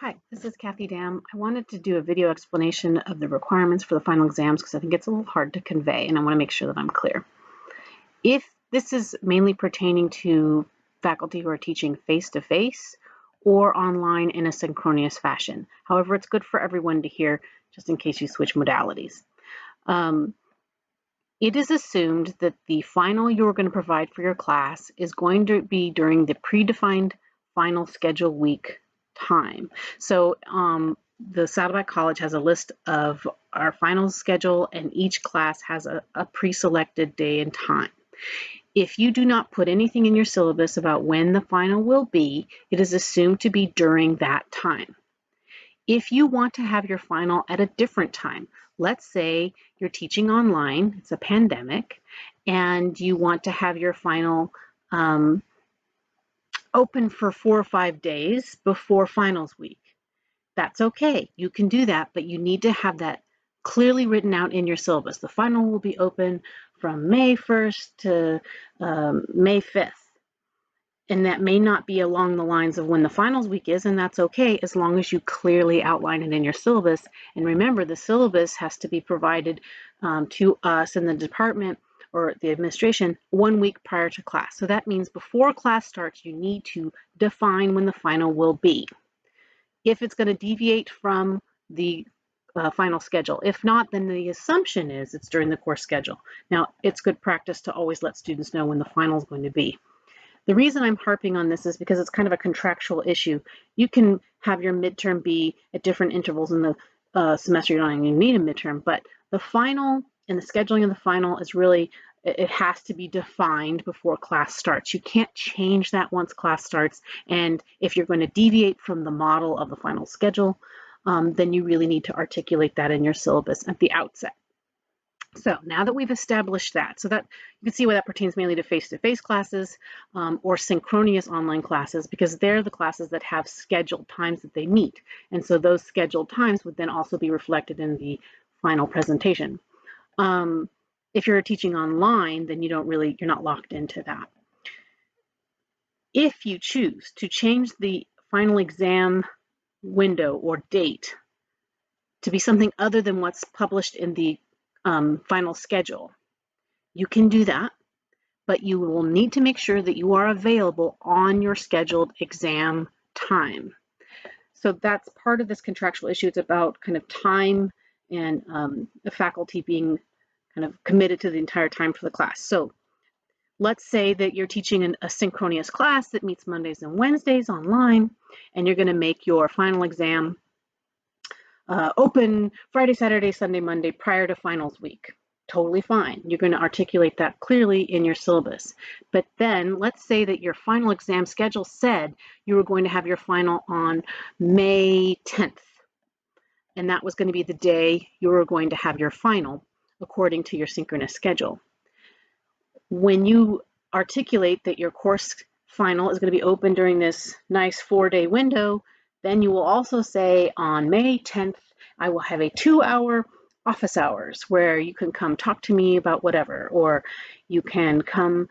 Hi, this is Kathy Dam. I wanted to do a video explanation of the requirements for the final exams because I think it's a little hard to convey and I want to make sure that I'm clear. If this is mainly pertaining to faculty who are teaching face-to-face or online in a synchronous fashion. However, it's good for everyone to hear just in case you switch modalities. It is assumed that the final you're going to provide for your class is going to be during the predefined final schedule week time. So the Saddleback College has a list of our final schedule and each class has a pre-selected day and time. If you do not put anything in your syllabus about when the final will be, it is assumed to be during that time. If you want to have your final at a different time, let's say you're teaching online, it's a pandemic, and you want to have your final open for 4 or 5 days before finals week. That's okay, you can do that, but you need to have that clearly written out in your syllabus. The final will be open from May 1st to May 5th. And that may not be along the lines of when the finals week is, and that's okay as long as you clearly outline it in your syllabus. And remember, the syllabus has to be provided to us in the department or the administration 1 week prior to class. So that means before class starts, you need to define when the final will be. If it's going to deviate from the final schedule. If not, then the assumption is it's during the course schedule. Now, it's good practice to always let students know when the final is going to be. The reason I'm harping on this is because it's kind of a contractual issue. You can have your midterm be at different intervals in the semester. You don't even need a midterm, but the final and the scheduling of the final is really, it has to be defined before class starts. You can't change that once class starts. And if you're going to deviate from the model of the final schedule, then you really need to articulate that in your syllabus at the outset. So now that we've established that, so that you can see why that pertains mainly to face-to-face classes or synchronous online classes, because they're the classes that have scheduled times that they meet. And so those scheduled times would then also be reflected in the final presentation. If you're teaching online, then you're not locked into that. If you choose to change the final exam window or date to be something other than what's published in the final schedule, you can do that, but you will need to make sure that you are available on your scheduled exam time. So that's part of this contractual issue. It's about kind of time and the faculty being kind of committed to the entire time for the class. So let's say that you're teaching a synchronous class that meets Mondays and Wednesdays online, and you're going to make your final exam open Friday, Saturday, Sunday, Monday prior to finals week. Totally fine. You're going to articulate that clearly in your syllabus. But then let's say that your final exam schedule said you were going to have your final on May 10th. And that was going to be the day you were going to have your final according to your synchronous schedule. When you articulate that your course final is going to be open during this nice 4-day window, then you will also say on May 10th, I will have a 2-hour office hours where you can come talk to me about whatever, or you can come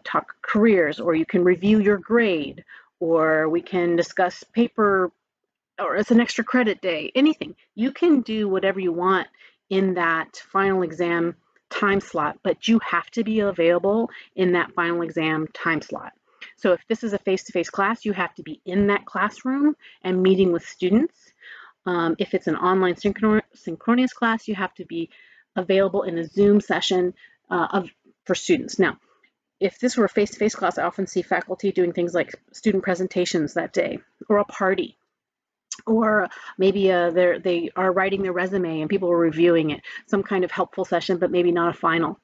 talk careers, or you can review your grade, or we can discuss paper, or it's an extra credit day, anything. You can do whatever you want in that final exam time slot, but you have to be available in that final exam time slot. So if this is a face-to-face class, you have to be in that classroom and meeting with students. If it's an online synchronous class, you have to be available in a Zoom session for students. Now, if this were a face-to-face class, I often see faculty doing things like student presentations that day, or a party, or maybe they are writing their resume and people are reviewing it, some kind of helpful session, but maybe not a final.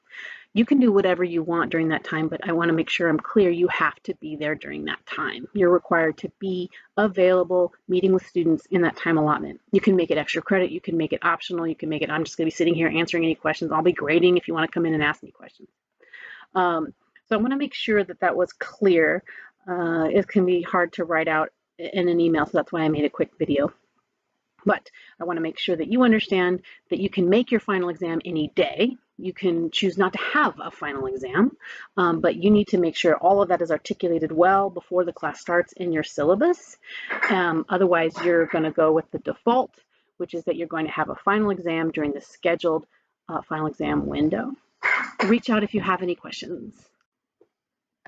You can do whatever you want during that time, but I want to make sure I'm clear. You have to be there during that time. You're required to be available, meeting with students in that time allotment. You can make it extra credit. You can make it optional. You can make it, I'm just going to be sitting here answering any questions. I'll be grading if you want to come in and ask me questions. So I want to make sure that that was clear. It can be hard to write out in an email, so that's why I made a quick video. But I want to make sure that you understand that you can make your final exam any day. You can choose not to have a final exam, but you need to make sure all of that is articulated well before the class starts in your syllabus. Otherwise, you're going to go with the default, which is that you're going to have a final exam during the scheduled final exam window. Reach out if you have any questions.